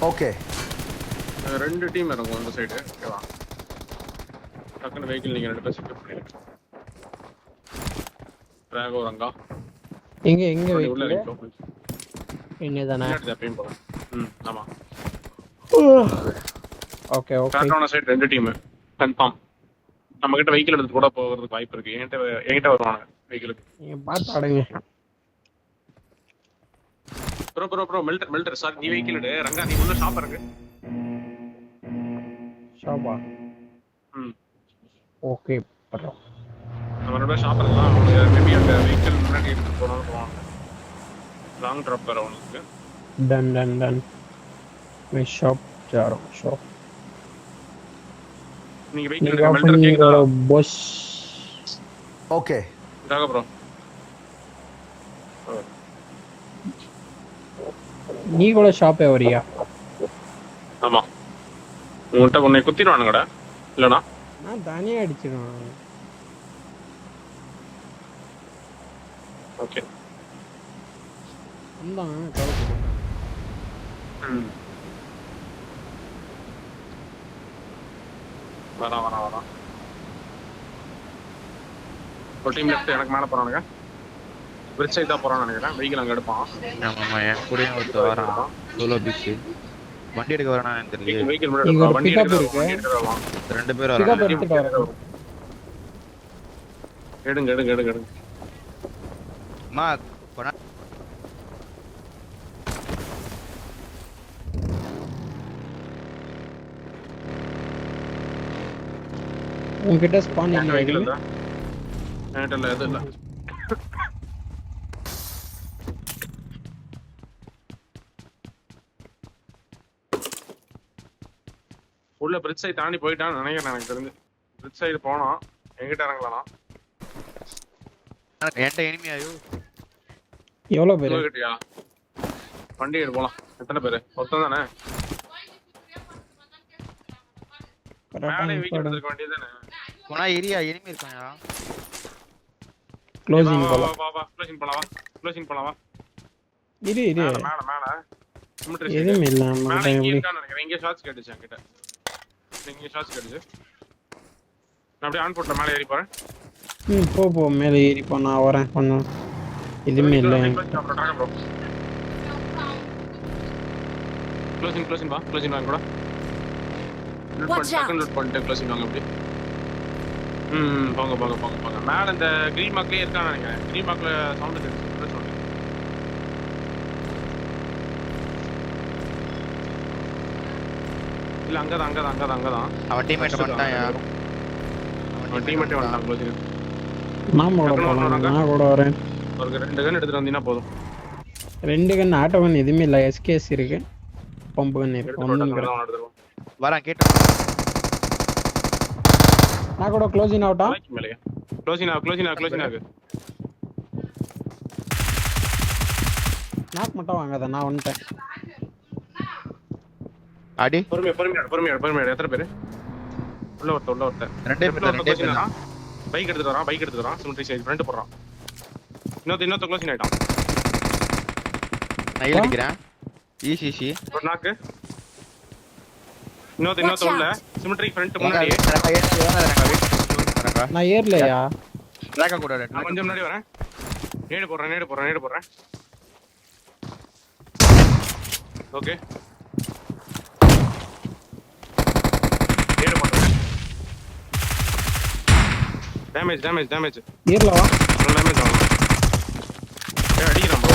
Okay. ரெண்டு team இறங்கும் அந்த சைடு. ஓகேவா? டக்குனு வெஹிக்கிள் நீங்க ரெண்டு பேர் செக்யூர் பண்ணிடுங்க. டிராகோ ரங்கா. எங்க உள்ள வெஹிக்கிள்? இறங்கிக்கோ. என்னதானே? எப்பயும் போல. ஆமா. Okay okay. கார்டோன சைடு ரெண்டு டீம் கன்ஃபார்ம். நம்ம கிட்ட வெஹிக்கிள் எடுத்து கூட போகிறதுக்கு வாய்ப்பு இருக்கு. என்கிட்ட வருவாங்க வெஹிக்கிளுக்கு. நீங்க பார்த்து ஆடுங்க. ப்ரோ மில்டர் சார் நீ வெஹிக்கிள் எடு. ரங்கா நீ உள்ள ஷாப் இருக்கு. ஷாப்பா? Okay bro. நம்ம ரெண்டு ஷாப் இருக்கலாம். மேபி அந்த வெஹிக்கிள் முன்னாடி எடுத்து போனாலும் போவாங்க. லாங் டிராப் வர உங்களுக்கு. டன் मैं शॉप जा रहा हूँ शॉप. நீங்க வெஹிக்கிள் எடுங்க. மில்டர் கேக்குதா? बॉस. ஓகே. ராகா ப்ரோ. நீ கூட ஷாப்பே வரியா? ஆமா. உன்கிட்ட உன்னை குத்திடுவானுங்கடா இல்லனா? நான் தானே அடிச்சிடுவேன். ஓகே. அந்தான் கவுத்து. வரா. ஒரு டீம் லெஃப்ட் எனக்கு மேல போறானுங்க. பிரிட்ஜ் சைடு தான் போறான்னு நினைக்கிறேன். வெஹிக்கிள் அங்க எடுப்பான். ஆமா என் கூட ஒருத்த வரான். Solo picks. வண்டி எடுக்க வரானான்னு தெரியல. வெஹிக்கிள் முன்னாடி வண்டி எடுக்க வரலாம். ரெண்டு பேர் வராங்க. எடுங்க. மா உன்கிட்ட ஸ்பான் இல்ல வெஹிக்கிள் இல்ல. எது இல்ல. உள்ள பிரிட்ஜ் சைடு தாண்டி போயிட்டான்னு நினைக்கிறேன். எனக்கு தெரிஞ்சு பிரிட்ஜ் சைடு போனோம். எங்கிட்ட இறங்கலாம். என்கிட்ட எனிமி ஆயோ. எவ்வளவு பேர்? கிட்டியா வண்டி எடுத்து போலாம். எத்தனை பேர்? ஒருத்தன் தானே. மேலே வெஹிக்கிள் எடுத்துக்க வேண்டியதானே. போனா ஏரியா எனிமி இருக்காயா? க்ளோசிங் போலாம் வா. இரு மேல எதுவும் இல்ல மேல இங்க இருக்கான்னு நினைக்கிறேன். இங்க ஷாட்ஸ் கேட்டுச்சு என்கிட்ட. இங்க ஷாட்ஸ் கேட்டுச்சு. நான் அப்படியே ஆன் போட்ட மேல ஏறி போறேன். போ மேல ஏறி போ. நான் வரேன் பண்ண. எதுவுமே இல்ல. க்ளோசிங் வாங்க கூட. லூட் பண்ணிட்டு க்ளோசிங் வாங்க அப்படி. போங்க. மேல இந்த கிரீன் மார்க்லயே இருக்கான்னு நினைக்கிறேன். கிரீன் மார்க்ல சவுண்ட் கேட்டுச்சு. சொல்லுங்க. இல்ல அங்கதான். அவன் டீம்மேட் வந்துட்டான்யா. அவன் டீம்மேட்டே வந்துட்டான் க்ளோசிங். நான் கூட வரேன். ஒரு 2 கன் எடுத்துட்டு வந்தீங்கன்னா போதும். 2 கன் ஆட்டோ கன் எதுவுமே இல்ல. எஸ்கேஎஸ் இருக்கு. பம்ப் கன் இருக்கு. வரேன் கேட்டா. நான் கூட க்ளோசிங் ஆவுட்டா. க்ளோசிங் ஆகு. நாக் மட்டும் வாங்காத. நான் வந்துட்டேன். அடி பொறுமையா. எத்தனை பேர்? உள்ள ஒருத்த. ரெண்டே பேர். பைக் எடுத்துட்டு வரான். சிமெட்ரி சைடு ஃப்ரண்ட் போறான். இன்னொருத்த க்ளோசிங் ஆயிட்டான். நான் அடிக்கிறேன். ஈசிசி ஒரு நாக்கு. இன்னொருத்த உள்ள சிமெட்ரி ஃப்ரண்ட் முன்னாடி. நான் ஏர்லையா? ட்ராக் கூட நான் கொஞ்சம் முன்னாடி வரேன். நேடு போடுறேன். ஓகே. நேடு போடுறேன். டேமேஜ். ஏர்ல வா. டேமேஜ் ஆகும். அடிக்கிறான் ப்ரோ.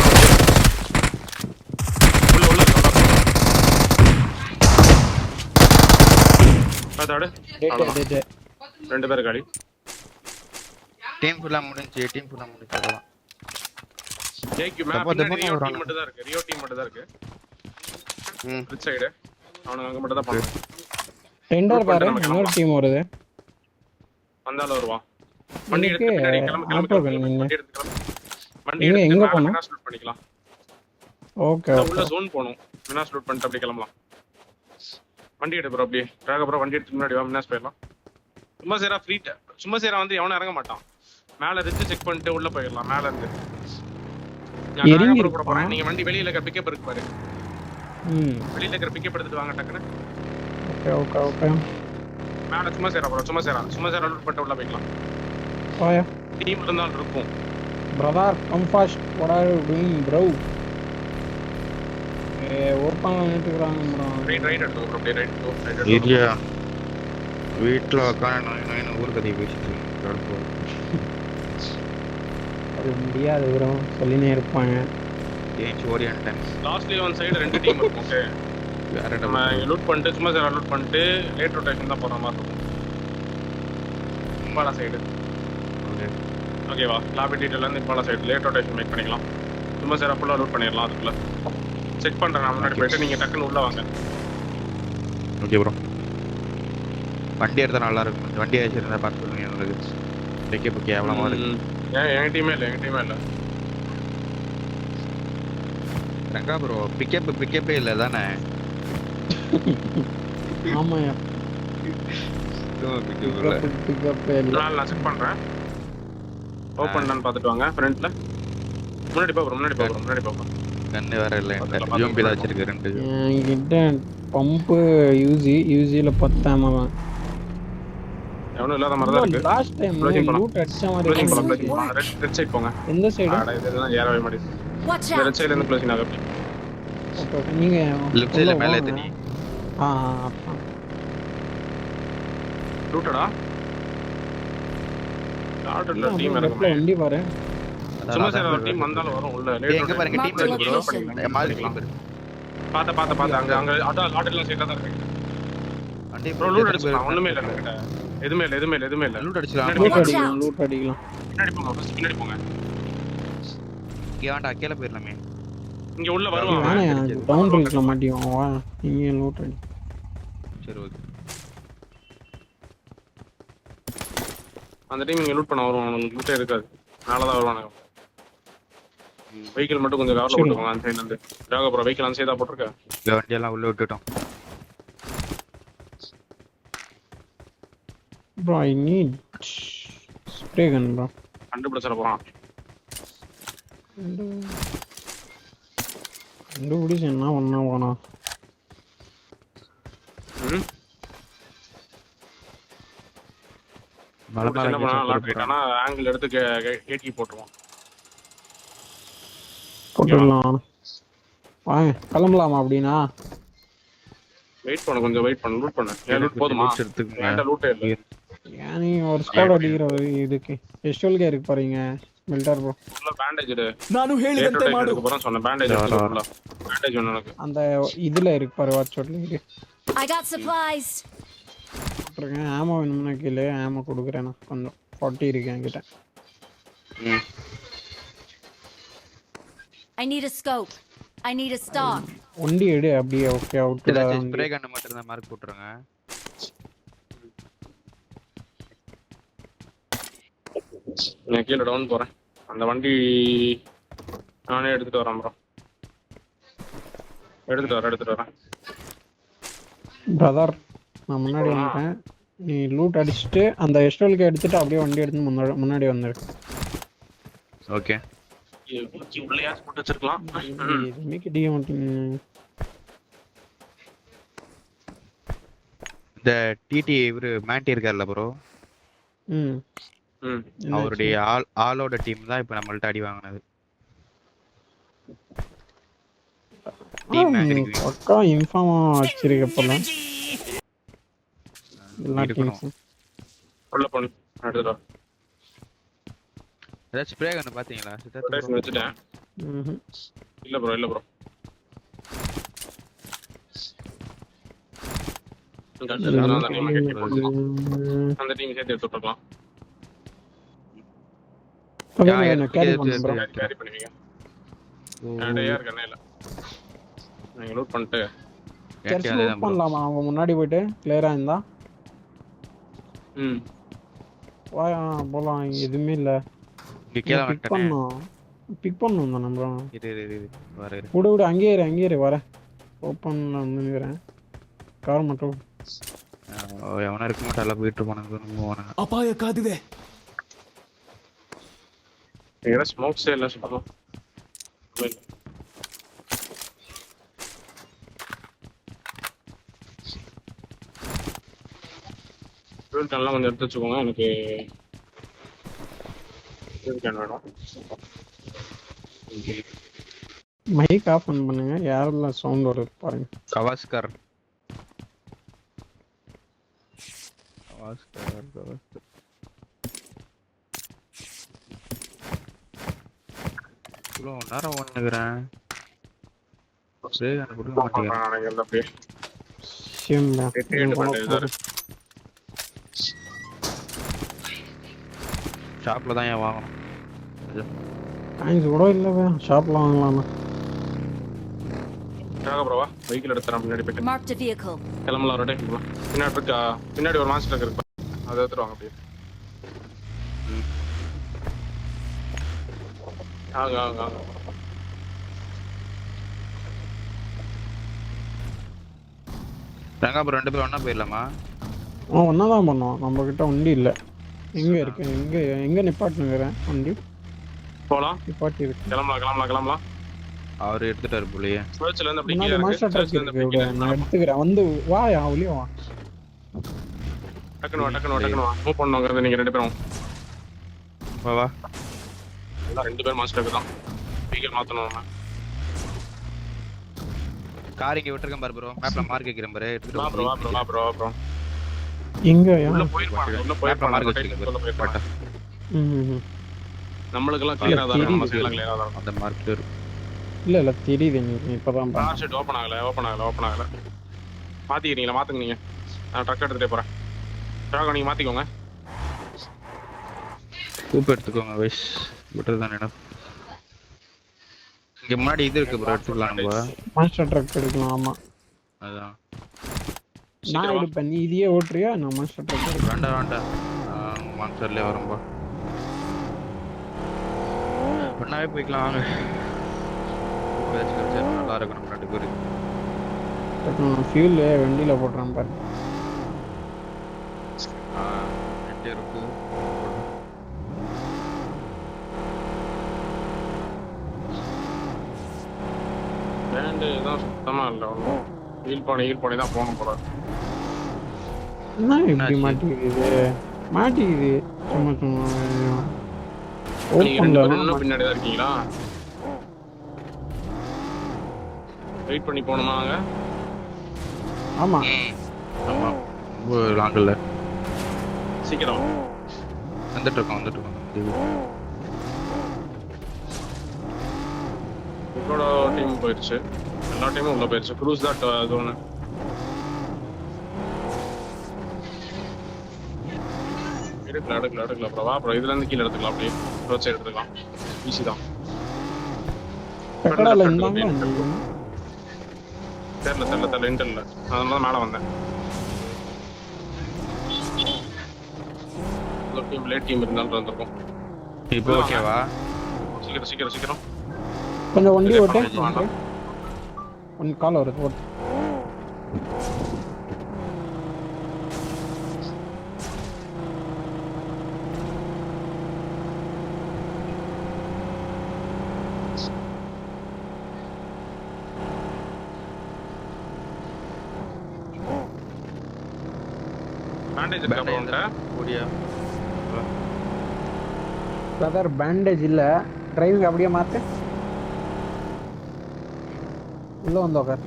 உள்ள பாத்தாடு. டேட். 2 பேர் காலி. டீம் ஃபுல்லா முடிஞ்சு அவ்வளவுதான். ஜேக்யூ மேப் ரியோ டீம் மட்டும் தான் இருக்கு. Bridge side. அவனுங்க அங்க மட்டும் தான் போறாங்க. டெண்டர் பாரு. இன்னொரு டீம் வருது. வந்தால வருவான். வண்டி எடுத்து பின்னாடி கிளம்பு. வண்டி எங்க போணும்? மினாஸ் லூட் பண்ணிக்கலாம். ஓகே. உள்ள ஜோன் போணும். மினாஸ் லூட் பண்ணிட்டு அப்படியே கிளம்பலாம். வண்டி எடு ப்ரோ. அப்படியே டிராக ப்ரோ. வண்டி எடுத்து முன்னாடி வா. மினாஸ் போயிடலாம். சும்மா சேரா வந்து எவனும் இறங்க மாட்டான். மேல இருந்து செக் பண்ணிட்டு உள்ள போயிடலாம். மேல இருந்து நீங்க வண்டி வெளியில பிக்கப் இருக்கு பாரு. வெளியில இருக்கிற பிக்கப் எடுத்துட்டு வாங்க டக்குன்னு. Okay okay okay. மேல சும்மா சேரா ப்ரோ, சும்மா சேரா லூட் பண்ணிட்டு உள்ள போய்க்கலாம். போயா டீம் இருந்தாலும் இருக்கும். Brother come fast. What are you doing bro? Open பண்ணிட்டுறாங்க ப்ரோ. ரைட் எடுத்து ப்ரோ, அப்படியே ரைட் கோ. இல்லையா வீட்டில் உட்காந்து நான் ஊர் கதை பேசிட்டு இருக்கேன். அது முடியாது ப்ரோ, சொல்லினே இருப்பாங்க. ஏன் ஓடியான்ட்டேன். லாஸ்ட்லி ஒன் சைடு 2 டீம் இருக்கும். ஓகே வேற நம்ம லூட் பண்ணிட்டு சும்மா சேரா லூட் பண்ணிட்டு லேட் ரொட்டேஷன் தான் போற மாதிரி இருக்கும். Impala side. ஓகே ஓகேவா? லாபி டீடைல்ல இருந்து Impala side late rotation make பண்ணிக்கலாம். சும்மா சேரா ஃபுல்லா லூட் பண்ணிடலாம். அதுக்குள்ள செக் பண்றேன் நான் முன்னாடி போயிட்டு நீங்க டக்குன்னு உள்ள வாங்க. Okay bro. வண்டி எடுத்தா நல்லா இருக்கும். வண்டி வச்சிருந்தா பார்த்து சொல்லுங்க உங்களுக்கு. பிக்கப் கேவலமா இருக்கு. என் டீமே இல்லை. ரங்கா ப்ரோ பிக்கப்பே இல்லை தானே? ஆமாயா பிக்கப் இல்லை. நான் செக் பண்றேன். ஓபன் பண்ணான்னு பார்த்துட்டு வாங்க. ஃப்ரண்ட்ல முன்னாடி போறோம். கண்ணு வேற இல்லை. யூஎம்பி தான் வச்சிருக்கு 2. என்கிட்ட பம்பு யூசியில் 10 ஆமா தான். எவனும் இல்லாத மாதிரி தான் இருக்கு. லாஸ்ட் டைம் லூட் அடிச்ச மாதிரி ரெட் சைடு போங்க. எந்த சைடு? இதெல்லாம் ஏறவே மாட்டேங்குது. இந்த ரெட் சைடுல இருந்து க்ளோசிங் ஆகுது. ஓகே நீங்க லெஃப்ட் சைடுல மேலே ஏத்து நீ. லூட்டடா. டாட்டர்ல டீம் இருக்கு. வண்டி பாரு. சும்மா சேரா டீம் வந்தாலும் வரும் உள்ள. எங்க பாருங்க டீம் இருக்கு ப்ரோ. மால் டீம் இருக்கு. பாத்த அங்க லாட்டரில சைடுல தான் இருக்கு. வண்டி ப்ரோ லூட் அடிச்சலாம். ஒண்ணுமே இல்ல நம்மகிட்ட. எதுமே இல்ல. லூட் அடிச்சலாம். லூட் அடிக்கலாம். பின்னாடி போங்க. ஃபர்ஸ்ட் பின்னாடி போங்க. இங்க வாடா கீழ போயிரலாமே. இங்க உள்ள வருவாங்க. நானே டவுன் ரேஞ்ச்ல மாட்டியோம். வா இங்க லூட் அடி. சரி ஓகே. அந்த டைம் இங்க லூட் பண்ண வருவாங்க. உங்களுக்கு லூட்டே இருக்காது. நாளை தான் வருவானுங்க. வெஹிக்கிள் மட்டும் கொஞ்சம் கவர்ல போட்டுக்கோங்க. அந்த சைடுல இருந்து ராக ப்ரோ வெஹிக்கிள் அந்த சைடா போட்டுருக்க. இந்த வண்டி எல்லாம் உள்ள விட்டுட்டோம். Bro, I need spray gun, bro. கண்டுபிடிச்சற போறான். கண்டுபிடிச்சு என்ன பண்ணா போனா? என்ன பண்ணா லாட் ரைட்டானா ஆங்கிள் எடுத்து கேட்டி போட்டுருவான். போட்டுடலாம். வாங்க கிளம்பலாமா அப்படின்னா? வெயிட் பண்ணு, கொஞ்சம் வெயிட் பண்ணு. லூட் பண்ணு. ஏன் லூட் போதுமா? ஏன்டா லூட்டே இல்ல. ஏன் நீ ஒரு ஸ்குவாட் அடிக்கிற இதுக்கு எஸ்டோல்கே இருக்கு பாருங்க. மில்டர் ப்ரோ. ஃபுல்லா பேண்டேஜ் எடு. ನಾನು ಹೇಳಿದಂತೆ ಮಾಡು. அப்புறம் சொன்ன பேண்டேஜ் எடுத்துக்கோ. பேண்டேஜ் ஒன்னு எனக்கு. அந்த இதுல இருக்கு பாரு வாட்ச் ஷாட்ல இருக்கு. I got supplies. போட்டுருங்க. ஆமா வேணும்னா கீழே ஆமா கொடுக்குறேன் நான். கொஞ்சம் 40 இருக்கு என்கிட்ட. I need a scope. I need a stock. ஒண்டி எடு அப்படியே. ஓகே அவுட்ல ஸ்ப்ரே கன் மட்டும் தான் மார்க் போட்டுருங்க. நான் கீழ டவுன் போறேன். அந்த வண்டி நானே எடுத்துட்டு வரேன் ப்ரோ. எடுத்துட்டு வரேன். பிரதர் நான் முன்னாடி வந்துட்டேன். நீ லூட் அடிச்சிட்டு அந்த எஸ்டோல்கே எடுத்துட்டு அப்படியே வண்டி எடுத்து முன்னாடி வந்துரு. ஓகே. உள்ளேயாச்சும் போட்டு வச்சிருக்கலாம். இதுமே டிய மாட்டீங்க. இந்த டிடி இவரு மேண்டி இருக்கார்ல ப்ரோ. அவருடைய ஆலோட டீம் தான் இப்போ நம்மள்ட்ட அடி வாங்குனது. டீம் மேட்ச் பக்கா இன்ஃபார்மா வச்சிருக்க போல. எல்லா டீம்ஸ் உள்ள போடு. எடுத்துடா. ஏதாச்சும் ஸ்ப்ரே கன் பாத்தீங்களா? ரொட்டேஷன் வெச்சிட்டேன். இல்ல ப்ரோ. அந்த டீம் சேர்த்து எடுத்து விட்டுறலாம். கேரி பண்ணுவீங்க. ரெண்டையா இருக்கனே இல்ல. நீங்க லூட் பண்ணிட்டு சர்ச் லூட் பண்ணலாமா? அவங்க முன்னாடி போயிட்டு கிளியரா இருந்தா வா போலாம். எதுவுமே இல்ல. பிக் பண்ணும் தான் நம்ம. விடு அங்கேயே இரு வர. ஓப்பன்ல வந்துக்கிறேன். கார் மட்டும் எவனா இருக்க மாட்டா. எல்லாம் போயிட்டு போனாங்க. ಅಪಾಯ ಕಾದಿದೆ. ஏற ஸ்மோக்ஸ் இல்ல சுத்தமா. ஃபியூல் கேன்லாம் கொஞ்சம் எடுத்து வச்சுக்கோங்க. எனக்கு ஃபியூல் கேன் வேணும். மைக் ஆஃப் பண்ணுங்க. யாரெல்லாம் சவுண்ட் வருது பாருங்க. கவாஸ்கர் இவ்வளோ நேரம் ஒண்ணுக்கிறேன். கொடுக்க மாட்டேங்கிறேன். எனக்கு அப்படியே சிம்ல ஷாப்ல தான் ஏன் வாங்கணும். காயின்ஸ் கூட இல்லை, ஷாப்ல வாங்கலாம்ண்ணா. ப்ரோவா வெஹிக்கிள் எடுத்துறேன். பின்னாடி போயிட்டு Marked a vehicle. கிளம்பலாம். ரொட்டேட் பண்ணலாம். பின்னாடி ஒரு மாஸ்டர் ட்ரக் இருக்கு, அதை எடுத்துருவாங்க. அப்படியே ஆங்க ஆங்க ஆங்க. அப்புறம் 2 பேரும் ஒண்ணா போயிடலாமா? ஒன்னா தான் பண்ணுவோம். நம்ம கிட்ட வண்டி இல்லை. எங்க இருக்கு? எங்க நிப்பாட்டுனுங்கிறேன் வண்டி. போலாம். நிப்பாட்டி இருக்கு. கிளம்பலாம். அவர் எடுத்துட்டாரு போலயே. சர்ச்ல இருந்து அப்படி முன்னாடி கீழ மாஸ்டர் ட்ரக் இருக்கு. இருக்கு. நான் எடுத்துக்கிறேன். வந்து வா, அவளியே வா. டக்குனு வா. மூவ் பண்ணுவாங்க நீங்க 2 பேரும். வா எல்லாம் 2 பேர் மாஸ்டர் தான். வெஹிக்கிள் மாத்தணும். நம்ம கார் இங்க விட்டுருக்கேன் பாரு ப்ரோ. மேப்ல மார்க் வைக்கிறேன் பாரு. எடுத்துட்டு வா ப்ரோ. எங்க உள்ள போயிருப்பாங்க. மார்க் வச்சிருக்கேன். நம்மளுக்கெல்லாம் கிளியரா தான் இருக்கு. நம்ம சைடுலாம் கிளியரா தான் இருக்கு. அந்த மார்க் இல்ல தெரியுது. நீ இப்பதான் கார் ஷீட் ஓபன் ஆகல. மாத்திக்கிறீங்களா? மாத்துங்க நீங்க. நான் ட்ரக் எடுத்துட்டே போறேன். ட்ரக் நீங்க மாத்திக்கோங்க. கூப் எடுத்துக்கோங்க. வைஸ் விட்டது தான் என்ன. இங்க முன்னாடி இது இருக்கு ப்ரோ, எடுத்துக்கலாம் நம்ம. மாஸ்டர் ட்ரக் எடுக்கலாம். ஆமா அதான் நான் எடுப்பேன். நீ இதையே ஓட்டுறியா? நான் மாஸ்டர் ட்ரக் எடுப்பேன். வேண்டாம். மான்ஸ்டர்லயே வரும்பா. ஒன்னாவே போய்க்கலாம் வாங்க. நல்லா இருக்கும் நம்ம 2 பேருக்கு. ஃபியூல் வண்டியில போட்டுறேன் பாரு. இருக்கு. பேண்ட் தான் சுத்தமா இல்ல. ஒன்றும் ஹீல் பண்ணி தான் போகணும் போல. என்ன இப்படி மாட்டிக்குது சும்மா நீங்க 2 பேரும் இன்னும் பின்னாடி தான் இருக்கீங்களா? வெயிட் பண்ணி போகணுமா அங்க? ஆமா ஆமா. லாங் இல்ல. சீக்கிரம் வந்துட்டு இருக்கோம். இவரோட டீம் போயிடுச்சு. எல்லா டீமும் உள்ள போயிடுச்சு. க்ரூஸ் தான் ஜோனு. எடுக்கலாம் ப்ரோ. வா ப்ரோ, இதுல இருந்து கீழே எடுத்துக்கலாம். அப்படியே ரோட் சைடு எடுத்துக்கலாம். ஈஸி தான். பெட்ரோல் இருந்தாங்க. தெரியல இன்டர்ல. அதனால தான் மேலே வந்தேன். லேட் டீம் இருந்தாலும் வந்திருக்கும். இப்போ ஓகேவா? சீக்கிரம் கொஞ்சம் வண்டி ஓட்டு. ஒன் கால் வருது ஓட்டு. பேண்டேஜ் இருக்கா ப்ரோ உன்கிட்ட? ஓடியா பிரதர், பேண்டேஜ் இல்ல. டிரைவிங் அப்படியே மாத்து. உள்ள வந்து உட்கார்.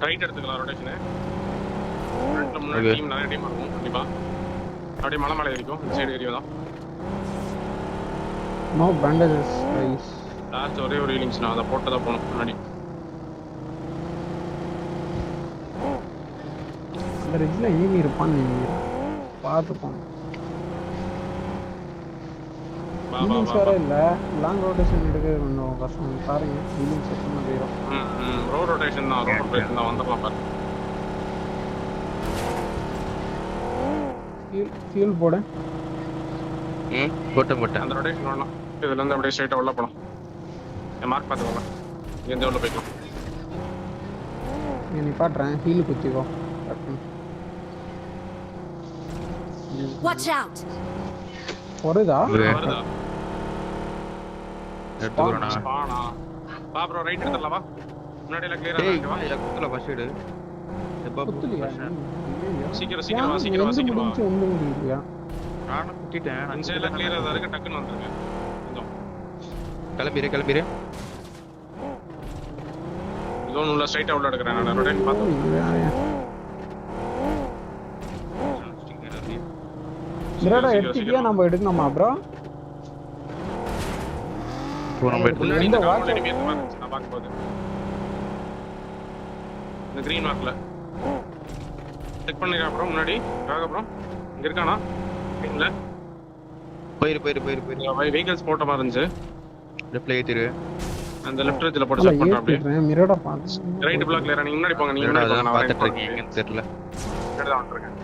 ரைட் எடுத்துக்கலாம். ரொட்டேஷனு ஃப்ரண்ட்ல முன்னாடி டீம் நிறைய டீம் இருக்கும் கண்டிப்பா. அப்படியே மலை மேலே ஏறிக்கும். இந்த சைடு ஏரியா தான். No bandages guys. லாஸ்ட் ஒரே ஒரு ஹீலிங்ஸ் நான் அதை போட்டு தான் போகணும் முன்னாடி. அந்த ரிட்ஜில் ஈவி இருப்பான்னு நீங்க பார்த்துப்போம். ஹீலிங்ஸ் வேற இல்லை. லாங் ரொட்டேஷன் எடுக்கிறது கொஞ்சம் கஷ்டம். பாருங்க ஹீலிங்ஸ் எத்தனை போயிடும். ரோட் ரொட்டேஷன் தான் வந்துடலாம் பாரு. ஃபியூல் போட போட்டேன். அந்த ரொட்டேஷன் வரலாம். இதுலேருந்து அப்படியே ஸ்ட்ரைட்டாக உள்ள போகலாம். என் மார்க் பார்த்துக்கோங்க. இங்கேருந்து உள்ள போய்க்கலாம். நீ பாட்டுறேன். ஹீல் குத்திக்கோ. Watch out! வருதா? வருதா? எடுத்துக்கறேனா? வா ப்ரோ, ரைட் எடுத்துடலாம். வா முன்னாடி எல்லாம் கிளியரா டேய் இருக்கு. வா குத்துல ஃபர்ஸ்ட் எடு. குத்துலியா சீக்கிரம் சீக்கிரம் வா சீக்கிரம் வா எந்த சீக்கிரம் வா முடிஞ்சு ஒண்ணு முடியலையா நானும் குத்திட்டேன். இன்சைட்ல கிளியரா தான் இருக்கு டக்குன்னு வந்துருங்க கொஞ்சம் கிளம்பிரு. ஜோன் உள்ள ஸ்ட்ரைட்டா உள்ள எடுக்கறேன் நான் ரொட்டேட் பார்த்தேன் மிரடா எடுத்துட்டியா நம்ம எடுக்கணுமா ப்ரோ இப்போ நம்ம எடுத்து முன்னாடி எந்த இந்த watch காம்பவுண்ட் எனிமி இருக்க மாதிரி நான் பாக்கும்போது இந்த கிரீன் மார்க்ல செக் பண்ணிக்க அப்புறம் முன்னாடி வாங்க அப்புறம் இங்க இருக்கானா இல்ல போயிரு. வெஹிக்கிள்ஸ் போட்ட மாதிரி இருந்துச்சு லெஃப்ட்ல ஏத்திரு. அந்த லெஃப்ட் ரைட்ல போட்டு செக் பண்றேன் அப்படியே மிரடா பாத்து ரைட் பிளாக்ல நீங்க முன்னாடி போங்க நீங்க என்னடா முன்னாடி போங்க அதான் நான் பார்த்துட்டு பார்த்துட்டு இருக்கேன். எங்கன்னு தெரியல. இருக்கேன் தான் இருக்கேன்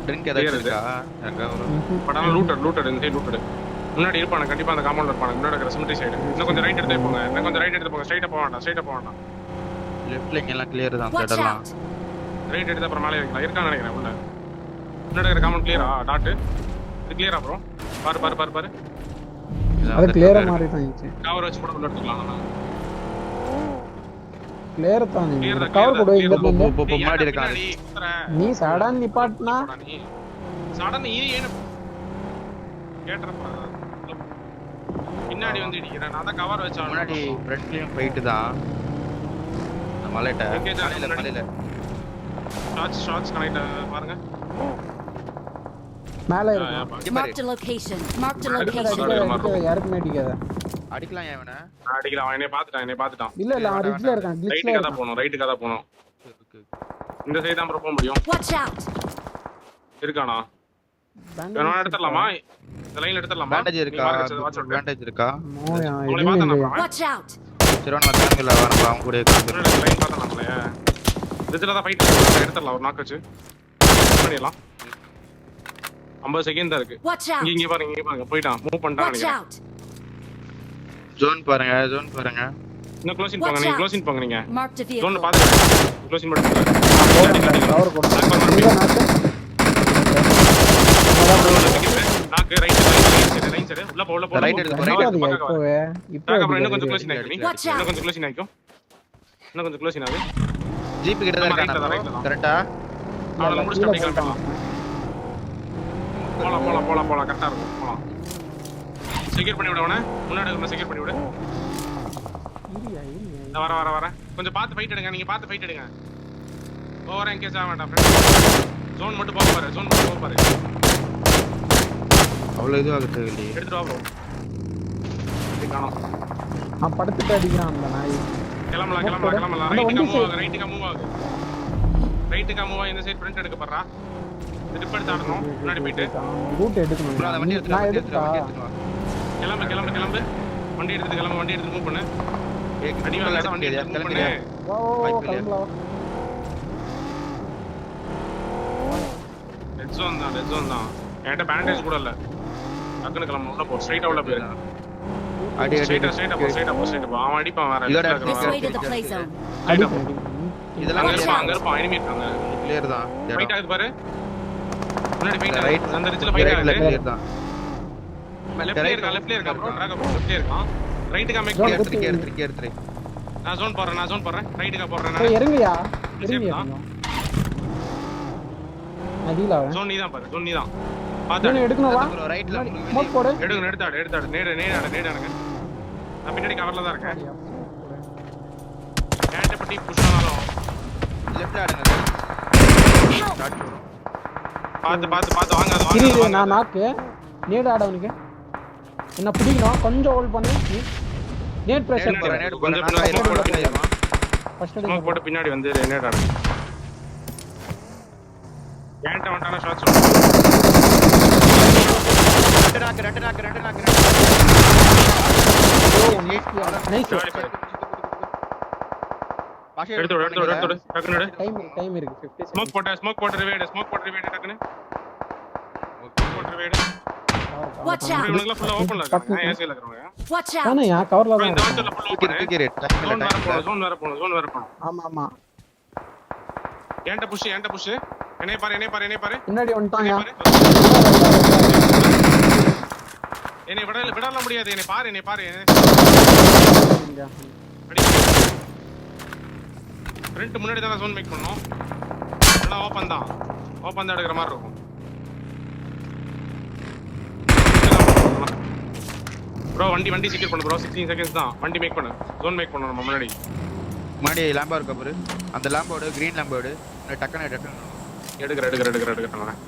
ட்ரிங்க் ஏதாச்சும் இருக்கா? எங்க ஒரு பட் ஆனா லூட்டட் இந்த சைடு லூட்டட் முன்னாடி இருப்பானே கண்டிப்பா அந்த காம்பவுண்ட்ல இருப்பானே முன்னாடி இருக்கிற சிமெட்ரி சைடு இன்னும் கொஞ்சம் ரைட் எடுத்து போங்க இன்னும் கொஞ்சம் ரைட் எடுத்து போங்க ஸ்ட்ரைட்டா போக வேண்டாம் லெஃப்ட்ல இங்க எல்லாம் கிளியர் தான். Watch தேடலாம். out! ரைட் எடுத்து அப்புறம் மேலே வைக்கலாம் இருக்கான்னு நினைக்கிறேன் உள்ள முன்னாடி இருக்கிற காம்பவுண்ட் கிளியரா டாட் இது கிளியரா ப்ரோ பாரு அது கிளியரா மாதிரி தான் இருந்துச்சு கவர் வச்சு கூட உள்ள எடுத்துக்கலாம் நம்ம கிளியர் தான் Clear தான், கவர் clear கூட தான், இந்த clear தான். போ முன்னாடி இருக்கான். நீ சடன் நிப்பாட்னா சடன் ஏன் கேட்டறப்பா பின்னாடி வந்து இடிக்கிறேன் நான் தான் கவர் வச்சா முன்னாடி ஃப்ரண்ட்லயும் ஃபைட் தான். அந்த மலைட்ட Okay, தான் மலையில ஷாட்ஸ் கனெக்ட் பாருங்க மேல இருக்கு Marked a location. Marked a Sorry, location. யாருக்குமே அடிக்காத அடிக்கலாம் ஏன் இவனை? அடிக்கலாம் அவன் என்னை பார்த்துட்டான் இல்ல அவன் ரிட்ஜ்ல இருக்கான் கிளிச்ல ரைட்டுக்கு தான் போணும் இந்த சைடு தான் போக முடியும் Watch out! இருக்கானா வேணா எடுத்துடலாமா இந்த லைன்ல எடுத்துடலாமா பேண்டேஜ் இருக்கா? பேண்டேஜ் இருக்கா? உங்களை பார்த்தா நான் Watch out! சரி ஒன்று வந்தாங்கல்ல வரப்பா அவங்க கூட உட்காந்து லைன் பார்த்தா நம்மளே இதுல தான் ஃபைட் எடுத்துடலாம் ஒரு நாக் வச்சு பண்ணிடலாம் 50 செகண்ட் தான் இருக்கு Watch out! இங்க பாருங்க போயிட்டான் மூவ் பண்ணிட்டான் Watch நினைக்கிறேன் out! ஜோன் பாருங்க. இன்னும் க்ளோசிங் போங்க நீங்க க்ளோசிங் போங்க நீங்க Marked a ஜோன் vehicle. பாத்து க்ளோசிங் மட்டும் கவர் கூட நாக்கு ரைட் லைன் சைடு உள்ள போ Right எடுத்து போ, right எடுத்து போ. இப்போவே அப்புறம் இன்னும் கொஞ்சம் இப்போ க்ளோசிங் ஆயிக்கும் Watch out. இன்னும் கொஞ்சம் க்ளோசிங் ஆயிக்கும் இன்னும் கொஞ்சம் க்ளோசிங் ஆகுது ஜீப் கிட்ட தான் நம்ம right ல தான், right ல இருக்கானே. தான். கரெக்ட்டா? அவளை முடிச்சுட்டு அப்படியே கிளம்பலாம் போலாம் கரெக்டா இருக்கும் போலாம் செக்யூர் பண்ணி விடு அவனை முன்னாடி நம்ம செக்யூர் பண்ணி விடு இந்த வர கொஞ்சம் பார்த்து ஃபைட் எடுங்க நீங்க பார்த்து ஃபைட் எடுங்க ஓவரா என்கேஜ் ஆக வேண்டாம் ஜோன் மட்டும் போக பாரு அவ்வளவு இது ஆக தேவையில்லையே. எடுத்துட்டு வா ப்ரோ காணோம் நான் படுத்துட்டு அடிக்கிறான் அந்த நாய் கிளம்பலாம் அந்த வண்டி ரைட்டுக்கு மூவ் ஆகு இந்த சைடு ஃப்ரண்ட் எடுக்க போறா ட்ரிப் எடுத்து ஆடணும் முன்னாடி போயிட்டு ரூட் எடுக்கணும் bro, அந்த வண்டி எடுத்து நான் வண்டி எடுத்து எடுத்தா கிளம்பு வண்டி எடுத்து மூவ் பண்ணு அடி வாங்காத வண்டி எடுத்து மூவ் பண்ணு வா வாய்ப்பு இல்லையா? கிளம்பலாம் ரெட் ஜோன் தான் என்கிட்ட பேண்டேஜ் கூட இல்ல டக்குனு கிளம்பு உள்ள போ ஸ்ட்ரைட்டா உள்ள போயிரு அடி ஸ்ட்ரைட்டா போ அவன் அடிப்பான் வேற இதோட This way to the play zone. இதெல்லாம் அங்க இருப்பான் enemy இருக்காங்க கிளியர் தான். ஃபைட் ஆகுது பாரு முன்னாடி ஃபைட் ரைட் ஆகுது அந்த ரிட்ஜ்ல ஃபைட் ரைட்ல ஆகுது கிளியர் தான். லெஃப்ட்ல இருக்கா ப்ரோ லெஃப்ட்ல இருக்கான் ரைட்டுக்கு மேக் எடுத்துரு. நான் ஜோன் போறேன் ரைட்டுக்கு போறேன் ஏய், இறங்குயா சரி இறங்குயா தான். கொஞ்சம் அடியில அவன் ஜோன் நீதான் பாரு ஜோன் நீதான் இவனை பாத்து எடுக்கணும் வா ரைட்ல மோட் போடு எடுத்தாடு நேடு நான் பின்னாடி கவர்ல தான் இருக்கேன் ஹேண்ட் பட்டி புஷ் பண்ணாலும் லெஃப்ட்ல ஆடுங்க. பாத்து வாங்க இரு நான் நாக்கு நேடு ஆடவனுக்கு என்ன பிடிக்கணும் கொஞ்சம் ஹோல்ட் பண்ணு நேட் பிரஷர் நேடு, போடு கொஞ்சம் பின்னாடி smoke போட்டு பின்னாடி வா. ஃபர்ஸ்ட் ஸ்மோக் போட்டு பின்னாடி வந்து நேடு ஆடு ஹேண்ட் வந்துட்டானா ஷாட் சொல்லு ரெண்டு நாக்கு நைஸ் ஜாலி பாரு எடுத்து டக்குனு எடு டைம் இருக்கு 50 ஸ்மோக் போட்டு ரிவைட் டக்குனு போட்டு ரிவைட் Watch out! இவனுக்குலாம் ஃபுல்லா ஓபன்ல இருக்காங்க ஏசில இருக்கறவங்க Watch out! தானே யா கவர்ல தான் இந்த இருக்கு. வாட்ச்ல ஃபுல்லா ஓபன் தூக்கி ஜோன் வேற போணும் ஆமா ஆமா ஏன்ட்ட புஷ் என்னைய பாரு முன்னாடி வந்துட்டான் யா என்னை விடல முடியாது என்னை பாரு ஃப்ரண்ட் முன்னாடி தான் ஜோன் மேக் பண்ணோம் ஆனா ஓபன் தான் எடுக்கிற மாதிரி இருக்கும் ப்ரோ வண்டி செக்யூர் பண்ணு ப்ரோ 16 செகண்ட்ஸ் தான் வண்டி மேக் பண்ணு ஜோன் மேக் பண்ணனும் நம்ம முன்னாடி லேம்பா இருக்க பாரு அந்த லேம்போட கிரீன் லேம்போட டக்குனு எடுக்கற நான்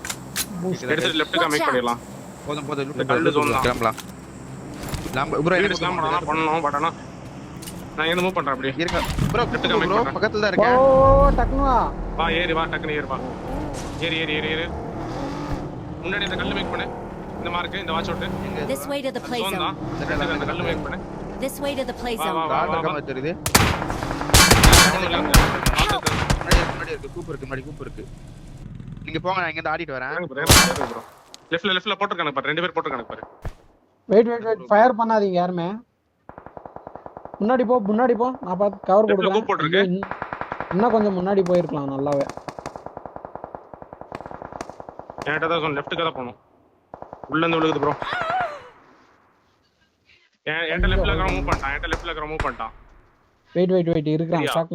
எடுத்து லெஃப்ட்க்கு மேக் பண்ணிடலாம் போதும் கல்லு zone தான். கிளம்பலாம் லேம்போ ப்ரோ வீடு ஸ்லாம் பண்ணனும் பட் ஆனா நான் எங்க மூவ் பண்றேன் அப்படியே இருங்க ப்ரோ லெஃப்ட்க்கு மேக் ப்ரோ பண்றேன் பக்கத்துல தான் ஓ இருக்கேன் டக்குனு வா வா டக்குனு ஏறு வா ஏறு முன்னாடி இந்த கல்லு மேக் பண்ணு இந்த மார்க் இந்த watch out This way to the play zone zone. தான் இந்த கல்லு மேக் பண்ணு This way to the play வா, zone. கால் இருக்க மாதிரி தெரியுது முன்னாடி இருக்கு கூப் இருக்கு நீங்க போங்க நான் இங்க இருந்து ஆடிட்டு வரேன் லெஃப்ட்ல போட்டுருக்கானு பாரு ரெண்டு பேர் போட்டுருக்கானு பாரு வெயிட் ஃபயர் பண்ணாதீங்க யாருமே முன்னாடி போ நான் பார்த்து கவர் Left ல கூப் போட்டிருக்கு. கொடுக்குறேன் இன்னும் கொஞ்சம் முன்னாடி போயிருக்கலாம் நல்லாவே என்கிட்ட தான் சொன்ன லெஃப்ட்க்கு தான் போகணும் உள்ள இருந்து விழுகுது ப்ரோ என்கிட்ட லெஃப்ட்ல மூவ் பண்ணிட்டான் வெயிட் இருக்கிறான் சரியா? ஷாக்